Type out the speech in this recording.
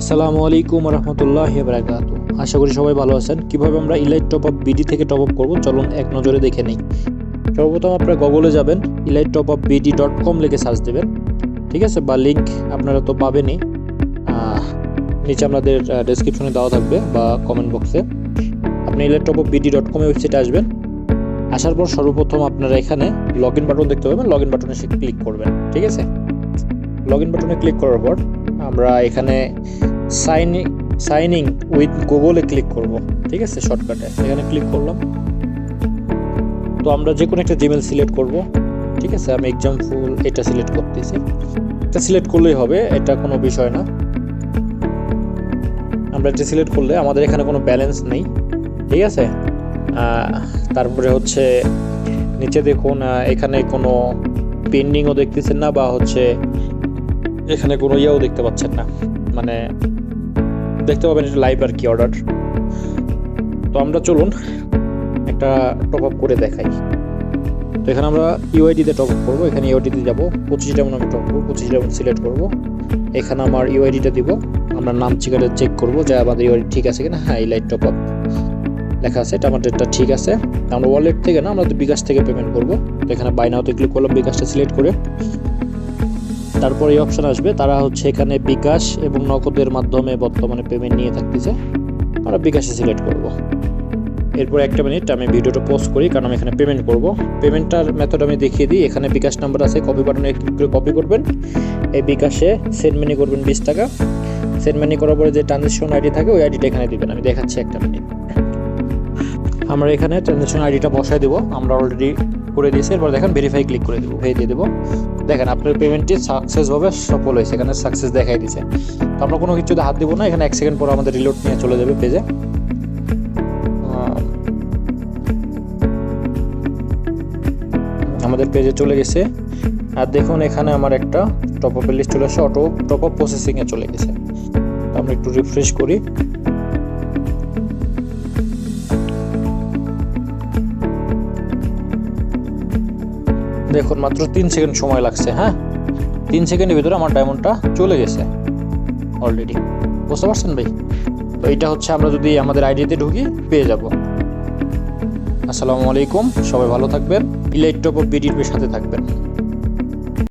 আসসালামু আলাইকুম রহমতুল্লাহি ওয়া বারাকাতুহু। আশা করি সবাই ভালো আছেন। কিভাবে আমরা ইলাইট টপ আপ বিডি থেকে টপ আপ করব চলুন এক নজরে দেখে নেই। সর্বপ্রথম আপনারা গুগলে যাবেন, elite-topupbd.com লিখে সার্চ দেবেন, ঠিক আছে, বা লিংক আপনারা তো পাবেনই, নিচে আপনাদের ডেসক্রিপশনে দেওয়া থাকবে বা কমেন্ট বক্সে। আপনি elite-topupbd.com ওয়েবসাইটে আসবেন। আসার পর সর্বপ্রথম আপনারা এখানে লগ ইন বাটন দেখতে পাবেন, লগ ইন বাটনে ক্লিক করবেন, ঠিক আছে। লগ ইন বাটনে ক্লিক করার পর আমরা এখানে সাইনিং উইথ গুগলে ক্লিক করব, ঠিক আছে। শর্টকাটে এখানে ক্লিক করলাম। তো আমরা যে কোনো একটা জিমেল সিলেক্ট করব, ঠিক আছে। আমি এক্সাম্পল এটা সিলেক্ট করতেছি। এটা সিলেক্ট করলেই হবে, এটা কোনো বিষয় না। আমরা এটা সিলেক্ট করলে আমাদের এখানে কোনো ব্যালেন্স নেই, ঠিক আছে। তারপরে হচ্ছে নিচে দেখুন, এখানে কোনো পেন্ডিংও দেখতেছেন না, বা হচ্ছে এখানে কোনো ইয়েও দেখতে পাচ্ছেন না, মানে দেখতে পাবেন এটা লাইভ আর কি অর্ডার। তো আমরা চলুন একটা টপ আপ করে দেখাই। তো এখানে আমরা ইউআইডিতে টপ আপ করবো। এখানে ইউআইডিতে যাবো, 25 ডায়মন্ড আমি টপ করবো, 25 ডায়মন্ড সিলেক্ট করবো। এখানে আমার ইউআইডিটা দিব, আমরা নাম ঠিকানা চেক করবো যে আমাদের ইউআইডি ঠিক আছে কিনা। হ্যাঁ, ইলাইট টপ আপ লেখা আছে, এটা আমাদেরটা ঠিক আছে। আমরা ওয়ালেট থেকে না, আমরা বিকাশ থেকে পেমেন্ট করবো। তো এখানে বাই নাওতে ক্লিক করলাম, বিকাশটা সিলেক্ট করে। তারপর এই অপশন আসবে, তারা হচ্ছে এখানে বিকাশ এবং নগদের মাধ্যমে বর্তমানে পেমেন্ট নিয়ে থাকতেছে। আমরা বিকাশে সিলেক্ট করব। এরপর একটা মিনিট আমি ভিডিওটা পোস্ট করি, কারণ আমি এখানে পেমেন্ট করব। পেমেন্টটার মেথড আমি দেখিয়ে দিই। এখানে বিকাশ নাম্বার আছে, কপি বাটনে ক্লিক করে কপি করবেন। এই বিকাশে সেন্ড মানি করবেন 20 টাকা। সেন্ড মানি করার পরে যে ট্রানজ্যাকশন আইডি থাকে ওই আইডিটা এখানে দিবেন। আমি দেখাচ্ছি একটা মিনিট। আমরা এখানে ট্রানজ্যাকশন আইডিটা বসায় দেবো, আমরা অলরেডি করে দিয়েছি। এরপর দেখেন ভেরিফাই ক্লিক করে দেবো, ভেরিফাই দিয়ে দেবো। দেখেন আপনার পেমেন্টটি সাকসেসভাবে সফল হয়েছে, এখানে সাকসেস দেখাই দিয়েছে। তো আমরা কোনো কিছুতে হাত দিব না, এখানে 1 সেকেন্ড পর আমাদের রিলোড নিয়ে চলে যাবে পেজে। আমাদের পেজে চলে গেছে। আর দেখুন এখানে আমার একটা টপ আপের লিস্ট চলে আসে, অটো টপ আপ প্রসেসিংয়ে চলে গেছে। আমরা একটু রিফ্রেশ করি। দেখুন মাত্র 3 সেকেন্ড সময় লাগছে। হ্যাঁ, 3 সেকেন্ডের ভিতরে আমার ডায়মন্ডটা চলে গেছে অলরেডি। বুঝতে পারছেন ভাই? তো এইটা হচ্ছে আমরা যদি আমাদের আইডিতে ঢুকি পেয়ে যাব। আসসালামু আলাইকুম, সবাই ভালো থাকবেন। ইলাইট টপ আপ বিডির সাথে থাকবেন।